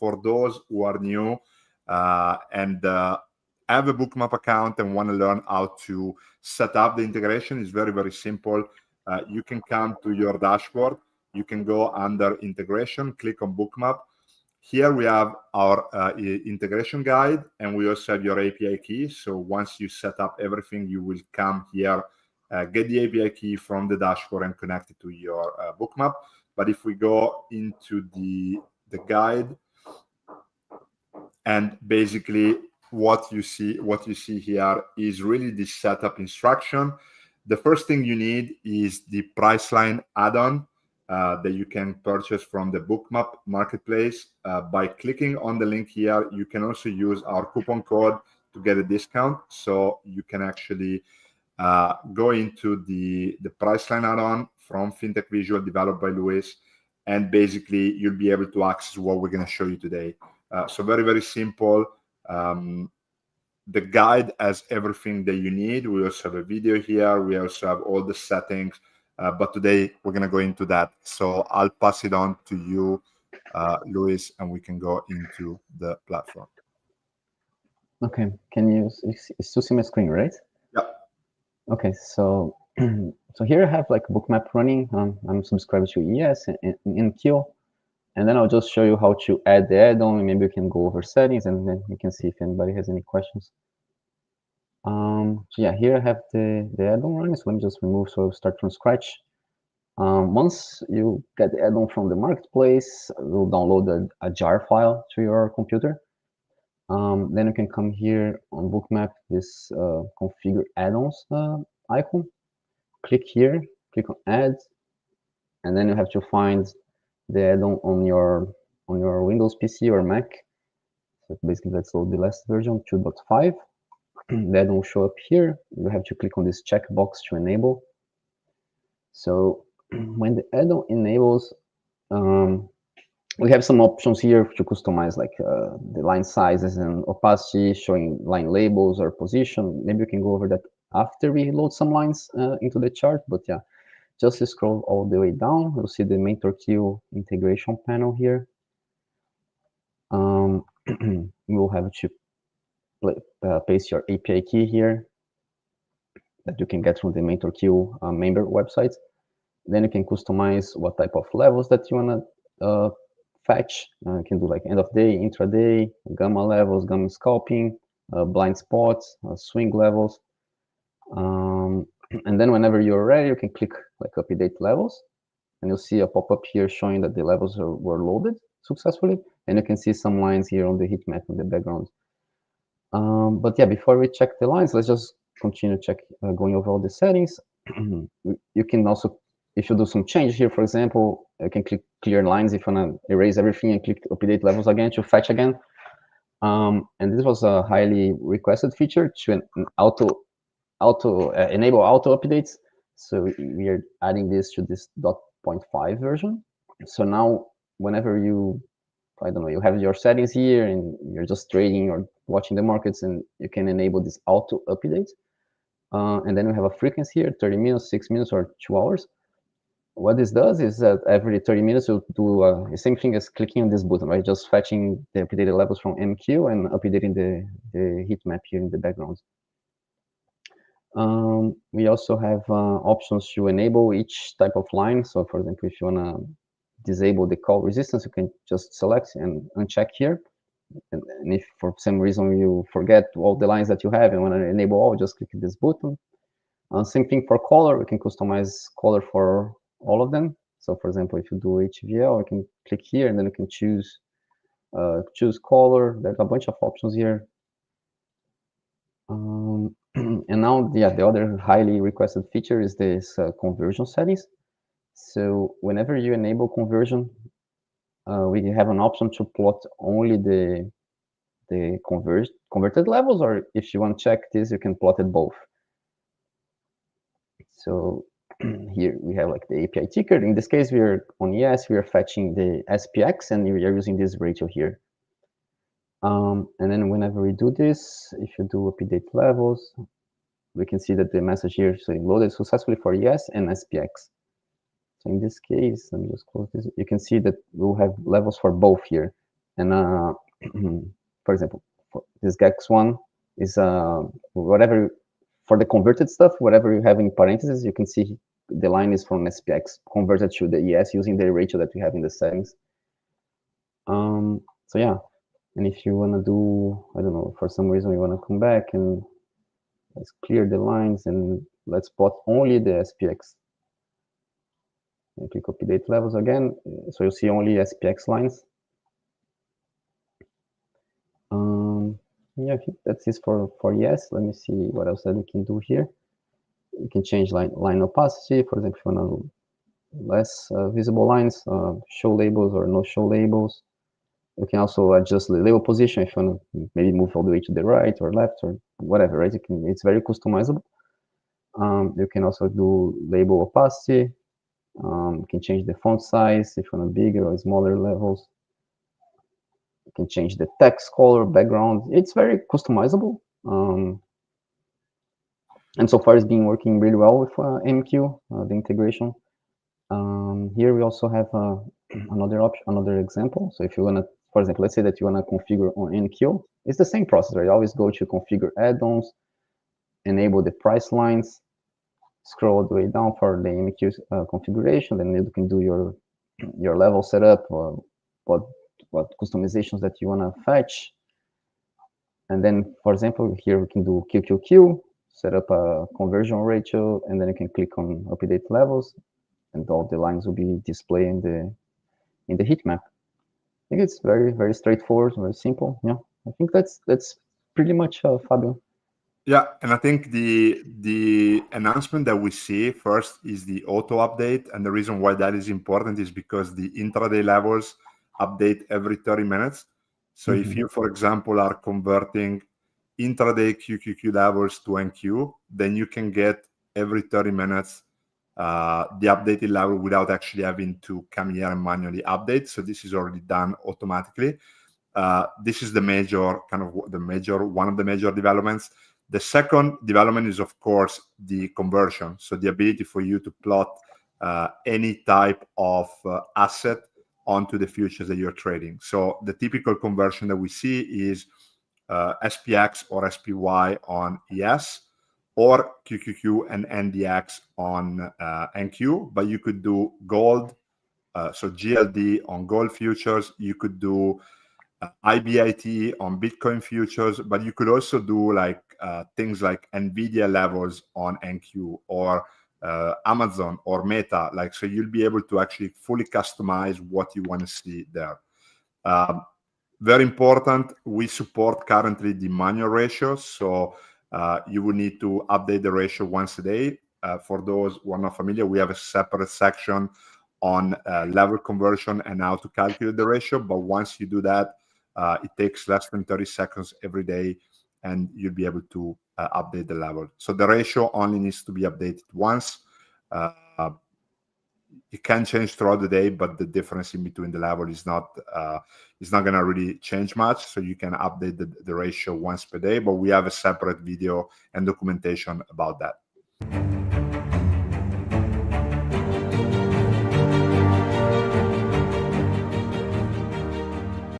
for those who are new and have a Bookmap account and want to learn how to set up the integration, it's very, very simple. You can come to your dashboard. You can go under integration, click on Bookmap. Here we have our integration guide, and we also have your API key. So once you set up everything, you will come here, get the API key from the dashboard and connect it to your Bookmap. But if we go into the guide, and basically what you see here is really the setup instruction. The first thing you need is the Priceline add-on that you can purchase from the Bookmap marketplace. By clicking on the link here, you can also use our coupon code to get a discount. So you can actually go into the Priceline add-on from FinTech Visual developed by Luis, and basically you'll be able to access what we're going to show you today. So very, very simple. The guide has everything that you need. We also have a video here. We also have all the settings. But today we're going to go into that. So I'll pass it on to you, Luis, and we can go into the platform. Okay. Can you still see my screen, right? Yeah. Okay. So here I have like Bookmap running. I'm subscribed to ES and MenthorQ. And then I'll just show you how to add the add-on. Maybe you can go over settings, and then you can see if anybody has any questions. So yeah, here I have the add-on running. So let me just remove, so I'll start from scratch. Once you get the add-on from the marketplace, you'll download a jar file to your computer. Then you can come here on Bookmap, this configure add-ons icon. Click here, click on add, and then you have to find the add-on on your Windows PC or Mac. So basically, let's load the last version, 2.5. The add-on will show up here. You have to click on this checkbox to enable. So when the add-on enables, we have some options here to customize, like the line sizes and opacity, showing line labels or position. Maybe we can go over that after we load some lines into the chart. But yeah, just scroll all the way down. You'll see the MenthorQ integration panel here. You will have to paste your API key here that you can get from the MenthorQ member website. Then you can customize what type of levels that you want to fetch. You can do like end of day, intraday, gamma levels, gamma scalping, blind spots, swing levels. And then whenever you're ready, you can click like update levels, and you'll see a pop-up here showing that the levels were loaded successfully. And you can see some lines here on the heat map in the background. But yeah, before we check the lines, let's just continue going over all the settings. You can also, if you do some change here, for example, you can click clear lines if you want to erase everything and click update levels again to fetch again. And this was a highly requested feature to enable auto updates. So we are adding this to this 0.5 version. So now whenever you, I don't know, you have your settings here and you're just trading or watching the markets, and you can enable this auto update. And then we have a frequency here, 30 minutes, 6 minutes, or 2 hours. What this does is that every 30 minutes you'll do the same thing as clicking on this button, right? Just fetching the updated levels from MQ and updating the heat map here in the background. We also have options to enable each type of line. So for example, if you want to disable the call resistance, you can just select and uncheck here. And if for some reason you forget all the lines that you have and want to enable all, just click this button. Same thing for color. We can customize color for all of them. So for example, if you do HVL, you can click here and then you can choose color. There's a bunch of options here. And now, yeah, the other highly requested feature is this conversion settings. So whenever you enable conversion, we have an option to plot only the converted levels, or if you want to check this, you can plot it both. So here we have like the API ticker. In this case, we are on ES, we are fetching the SPX, and we are using this ratio here. And then whenever we do this, if you do update levels, we can see that the message here is saying loaded successfully for ES and SPX. So in this case, let me just close this. You can see that we'll have levels for both here. And for example, for this GEX one is whatever, for the converted stuff, whatever you have in parentheses, you can see the line is from SPX converted to the ES using the ratio that we have in the settings. So yeah, and if you want to do, I don't know, for some reason you want to come back and let's clear the lines and let's plot only the SPX. And click update levels again, so you see only SPX lines. Yeah, I think that's it for yes. Let me see what else that we can do here. You can change line opacity, for example, if you want to less visible lines, show labels or no show labels. You can also adjust the label position if you want to maybe move all the way to the right or left or whatever, right? You can, it's very customizable. You can also do label opacity. You can change the font size if you want bigger or smaller levels. You can change the text color, background. It's very customizable. And so far it's been working really well with MQ, the integration. Here we also have another option, another example. So if you want to, for example, let's say that you want to configure on NQ, it's the same process, right? Always go to configure add-ons, enable the price lines, scroll all the way down for the MQ configuration, then you can do your level setup or what customizations that you want to fetch. And then, for example, here we can do QQQ, set up a conversion ratio, and then you can click on update levels, and all the lines will be displayed in the heat map. I think it's very, very straightforward, very simple. Yeah, I think that's pretty much Fabio. Yeah, and I think the announcement that we see first is the auto update, and the reason why that is important is because the intraday levels update every 30 minutes. So if you, for example, are converting intraday QQQ levels to NQ, then you can get every 30 minutes the updated level without actually having to come here and manually update. So this is already done automatically. This is the major kind of one of the major developments. The second development is, of course, the conversion. So the ability for you to plot any type of asset onto the futures that you're trading. So the typical conversion that we see is SPX or SPY on ES, or QQQ and NDX on NQ, but you could do gold, so GLD on gold futures. You could do IBIT on Bitcoin futures, but you could also do like things like NVIDIA levels on NQ, or Amazon or Meta. Like, so you'll be able to actually fully customize what you want to see there. Very important, we support currently the manual ratio, so you will need to update the ratio once a day. For those who are not familiar, we have a separate section on level conversion and how to calculate the ratio, but once you do that, it takes less than 30 seconds every day, and you'll be able to update the level. So the ratio only needs to be updated once. It can change throughout the day, but the difference in between the level is not going to really change much. So you can update the ratio once per day, but we have a separate video and documentation about that.